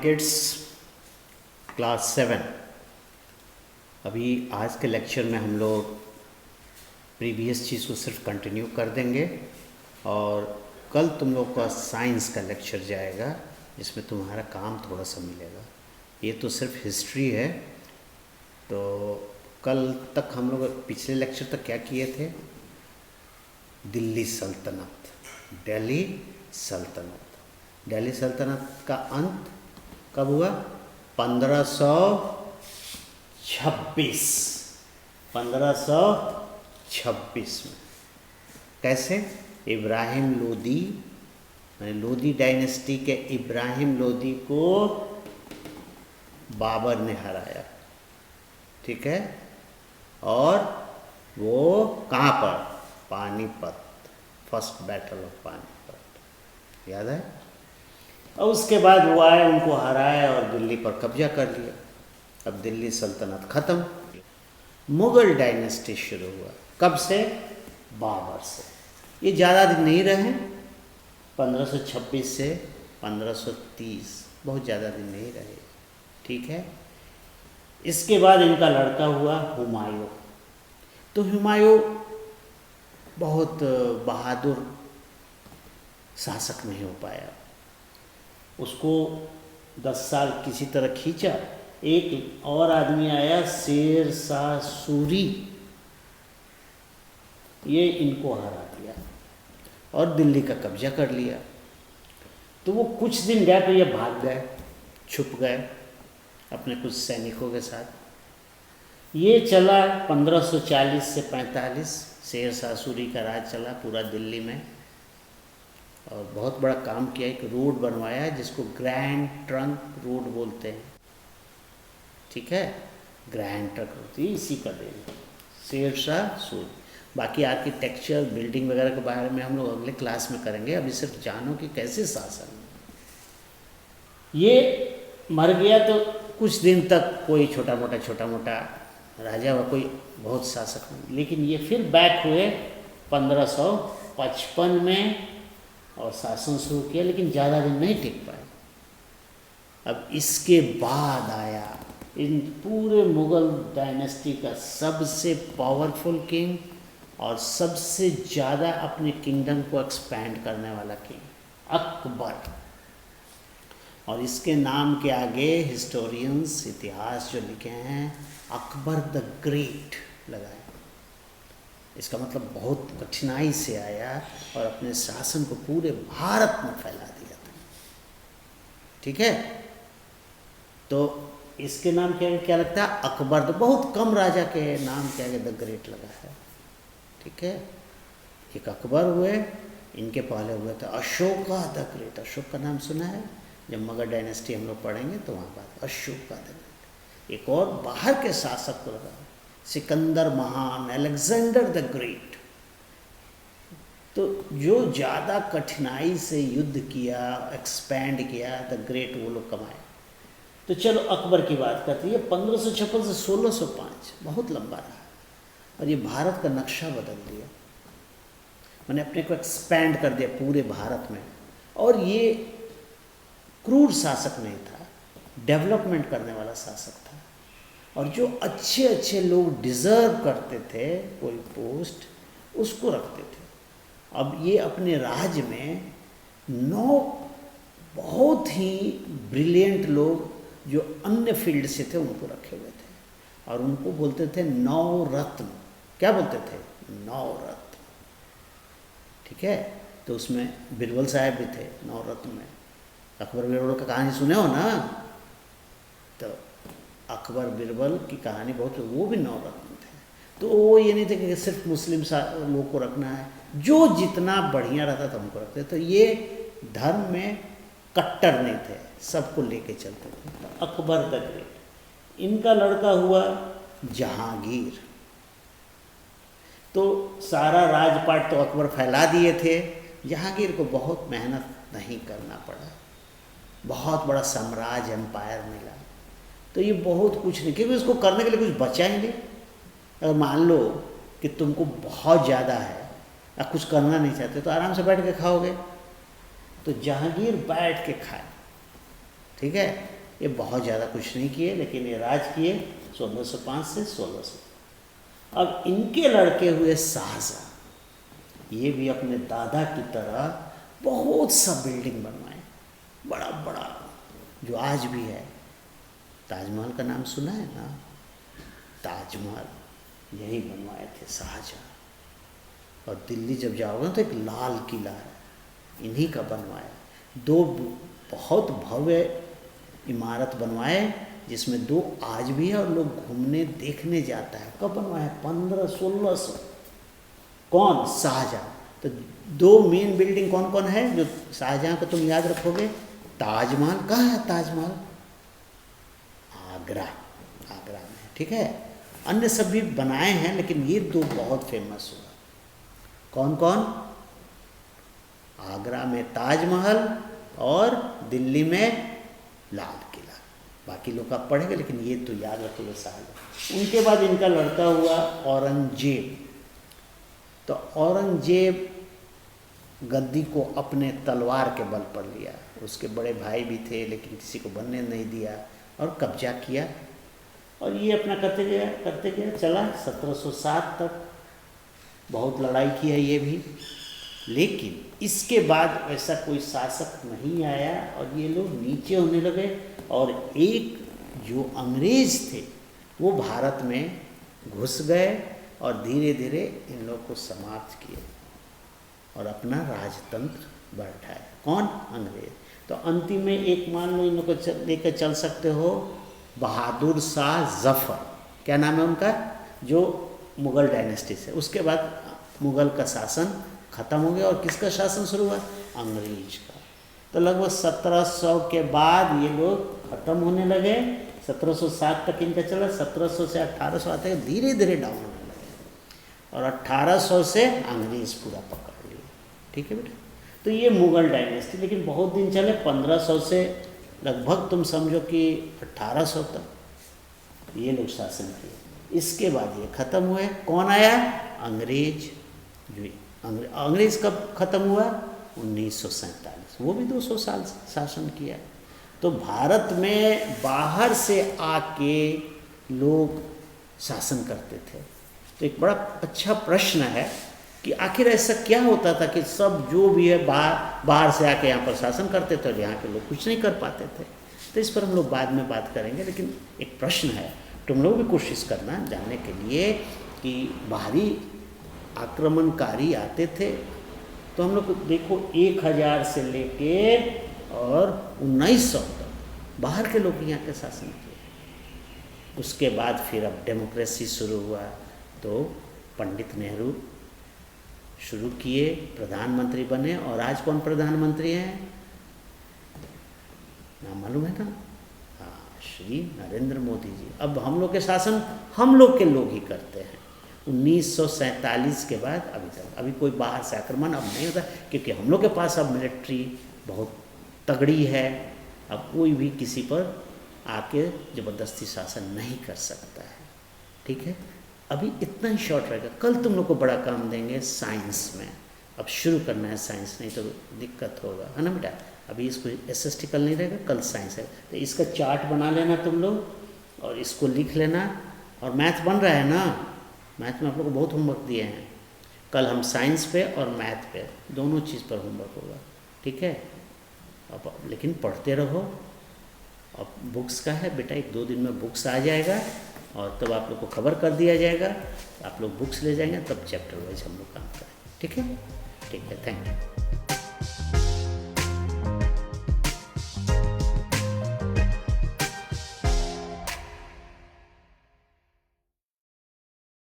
Kids, class 7। अभी आज के लेक्चर में हम लोग प्रीवियस चीज़ को सिर्फ कंटिन्यू कर देंगे और कल तुम लोग का साइंस का लेक्चर जाएगा जिसमें तुम्हारा काम थोड़ा सा मिलेगा। ये तो सिर्फ हिस्ट्री है। तो कल तक हम लोग पिछले लेक्चर तक क्या किए थे? दिल्ली सल्तनत, दिल्ली सल्तनत। दिल्ली सल्तनत का अंत कब हुआ? 1526 में। कैसे? इब्राहिम लोदी, लोदी डायनेस्टी के इब्राहिम लोदी को बाबर ने हराया, ठीक है। और वो कहाँ पर? Panipat, first battle of Panipat, याद है। और उसके बाद वो आए, उनको हराया और दिल्ली पर कब्जा कर लिया। अब दिल्ली सल्तनत ख़त्म, मुग़ल डायनेस्टी शुरू हुआ। कब से? बाबर से। ये ज़्यादा दिन नहीं रहे, 1526 से 1530, बहुत ज़्यादा दिन नहीं रहे, ठीक है। इसके बाद इनका लड़का हुआ हुमायूं। तो हुमायूं बहुत बहादुर शासक नहीं हो पाया। उसको 10 साल किसी तरह खींचा। एक और आदमी आया, शेर शाह सूरी, ये इनको हरा दिया और दिल्ली का कब्जा कर लिया। तो वो कुछ दिन गए, तो ये भाग गए, छुप गए अपने कुछ सैनिकों के साथ। ये चला 1540 से 45, शेर शाह सूरी का राज चला पूरा दिल्ली में और बहुत बड़ा काम किया। एक रोड बनवाया जिसको ग्रैंड ट्रंक रोड बोलते हैं, ठीक है। ग्रैंड ट्रंक रोड इसी का देन, शेर शाह सूरी। बाकी आर्किटेक्चर, बिल्डिंग वगैरह के बारे में हम लोग अगले क्लास में करेंगे। अभी सिर्फ जानो कि कैसे शासन। ये मर गया तो कुछ दिन तक कोई छोटा मोटा राजा हुआ, कोई बहुत शासक नहीं। लेकिन ये फिर बैक हुए 1555 में और शासन शुरू किया, लेकिन ज़्यादा दिन नहीं टिक पाए। अब इसके बाद आया इन पूरे मुग़ल डायनेस्टी का सबसे पावरफुल किंग और सबसे ज़्यादा अपने किंगडम को एक्सपैंड करने वाला किंग, अकबर। और इसके नाम के आगे हिस्टोरियंस, इतिहास जो लिखे हैं, अकबर द ग्रेट लगाए। इसका मतलब बहुत कठिनाई से आया और अपने शासन को पूरे भारत में फैला दिया था, ठीक है। तो इसके नाम क्या लगता है? अकबर। तो बहुत कम राजा के नाम के आगे द ग्रेट लगा है, ठीक है। एक अकबर हुए, इनके पहले हुए थे अशोका द ग्रेट। अशोक का नाम सुना है? जब मगध डायनेस्टी हम लोग पढ़ेंगे तो वहाँ बात अशोका द ग्रेट। एक और बाहर के शासक को लगा, सिकंदर महान, अलेक्जेंडर द ग्रेट। तो जो ज़्यादा कठिनाई से युद्ध किया, एक्सपैंड किया, द ग्रेट वो लोग कमाए। तो चलो अकबर की बात करते हैं। 1556 से 1605 बहुत लंबा रहा और ये भारत का नक्शा बदल दिया। मैंने अपने को एक्सपैंड कर दिया पूरे भारत में। और ये क्रूर शासक नहीं था, डेवलपमेंट करने वाला शासक था। और जो अच्छे अच्छे लोग डिज़र्व करते थे कोई पोस्ट, उसको रखते थे। अब ये अपने राज्य में 9 बहुत ही ब्रिलियंट लोग जो अन्य फील्ड से थे उनको रखे हुए थे और उनको बोलते थे नवरत्न। क्या बोलते थे? नवरत्न, ठीक है। तो उसमें बीरबल साहब भी थे नवरत्न में। अकबर बीरबल का कहानी सुने हो ना? तो अकबर बीरबल की कहानी बहुत, वो भी नवरत्न थे। तो वो ये नहीं थे कि सिर्फ मुस्लिम लोग को रखना है, जो जितना बढ़िया रहता था उनको रखते। तो ये धर्म में कट्टर नहीं थे, सबको लेके चलते थे। तो अकबर द ग्रेट, इनका लड़का हुआ जहांगीर। तो सारा राजपाट तो अकबर फैला दिए थे, जहांगीर को बहुत मेहनत नहीं करना पड़ा, बहुत बड़ा साम्राज्य, एम्पायर मिला। तो ये बहुत कुछ नहीं, क्योंकि उसको करने के लिए कुछ बचा ही नहीं। अगर मान लो कि तुमको बहुत ज़्यादा है या कुछ करना नहीं चाहते तो आराम से बैठ के खाओगे। तो जहांगीर बैठ के खाए, ठीक है। ये बहुत ज़्यादा कुछ नहीं किए, लेकिन ये राज किए 1605 से 1600। अब इनके लड़के हुए शाहजहाँ, ये भी अपने दादा की तरह बहुत सा बिल्डिंग बनवाए, बड़ा बड़ा, जो आज भी है। ताजमहल का नाम सुना है ना? ताजमहल यही बनवाए थे शाहजहाँ। और दिल्ली जब जाओगे तो एक लाल किला है, इन्हीं का बनवाया। दो बहुत भव्य इमारत बनवाए, जिसमें दो आज भी है और लोग घूमने देखने जाता है। कब बनवाया? 1500-1600। कौन? शाहजहाँ। तो दो मेन बिल्डिंग कौन कौन है जो शाहजहाँ को तुम याद रखोगे? ताजमहल। कहाँ है ताजमहल? आगरा, आगरा में, ठीक है। अन्य सब भी बनाए हैं, लेकिन ये दो बहुत फेमस हुआ। कौन कौन? आगरा में ताजमहल और दिल्ली में लाल किला। बाकी लोग आप पढ़ेंगे, लेकिन ये तो याद रखोगे शाहजहाँ। उनके बाद इनका लड़का हुआ औरंगजेब। तो औरंगजेब गद्दी को अपने तलवार के बल पर लिया। उसके बड़े भाई भी थे, लेकिन किसी को बनने नहीं दिया और कब्जा किया। और ये अपना करते गया चला 1707 तक। बहुत लड़ाई की है ये भी, लेकिन इसके बाद ऐसा कोई शासक नहीं आया और ये लोग नीचे होने लगे। और एक जो अंग्रेज थे वो भारत में घुस गए और धीरे धीरे इन लोग को समाप्त किए और अपना राजतंत्र बैठाया। कौन? अंग्रेज। तो अंतिम में एक मान लो इन लोग को लेकर चल सकते हो, बहादुर शाह जफर, क्या नाम है उनका, जो मुग़ल डायनेस्टी से। उसके बाद मुग़ल का शासन खत्म हो गया और किसका शासन शुरू हुआ? अंग्रेज का। तो लगभग 1700 के बाद ये लोग खत्म होने लगे। 1707 तक इनका चला, 1700 से 1800 आते हैं, धीरे धीरे डाउन होने लगे और 1800 से अंग्रेज पूरा पकड़ लिए। ठीक है बेटा। तो ये मुग़ल डायनेस्टी, लेकिन बहुत दिन चले, 1500 से लगभग तुम समझो कि 1800 तक ये लोग शासन किए। इसके बाद ये खत्म हुए। कौन आया? अंग्रेज। जो अंग्रेज कब खत्म हुआ? 1947। वो भी 200 साल शासन किया। तो भारत में बाहर से आके लोग शासन करते थे। तो एक बड़ा अच्छा प्रश्न है कि आखिर ऐसा क्या होता था कि सब जो भी है बाहर से आके यहाँ पर शासन करते थे और यहाँ के लोग कुछ नहीं कर पाते थे। तो इस पर हम लोग बाद में बात करेंगे, लेकिन एक प्रश्न है, तुम लोग भी कोशिश करना जानने के लिए कि बाहरी आक्रमणकारी आते थे तो हम लोग देखो 1000 से लेके और 1900 तक बाहर के लोग यहाँ के शासन किए। उसके बाद फिर अब डेमोक्रेसी शुरू हुआ तो पंडित नेहरू शुरू किए, प्रधानमंत्री बने। और आज कौन प्रधानमंत्री हैं? नाम मालूम है ना? हाँ, श्री नरेंद्र मोदी जी। अब हम लोग के शासन हम लोग के लोग ही करते हैं। 1947 के बाद अभी तक अभी कोई बाहर से आक्रमण अब नहीं होता, क्योंकि हम लोग के पास अब मिलिट्री बहुत तगड़ी है। अब कोई भी किसी पर आके ज़बरदस्ती शासन नहीं कर सकता है। ठीक है, अभी इतना ही शॉर्ट रहेगा। कल तुम लोग को बड़ा काम देंगे साइंस में। अब शुरू करना है साइंस, नहीं तो दिक्कत होगा, है ना बेटा। अभी इसको SST कल नहीं रहेगा, कल साइंस है। तो इसका चार्ट बना लेना तुम लोग और इसको लिख लेना। और मैथ बन रहा है ना? मैथ में आप लोग को बहुत होमवर्क दिए हैं। कल हम साइंस पे और मैथ पे दोनों चीज़ पर होमवर्क होगा। ठीक है, अब लेकिन पढ़ते रहो। अब बुक्स का है बेटा, 1-2 दिन में बुक्स आ जाएगा और तब आप लोग को खबर कर दिया जाएगा। आप लोग बुक्स ले जाएंगे, तब चैप्टर वाइज हम लोग काम करें। ठीक है, ठीक है, थैंक यू।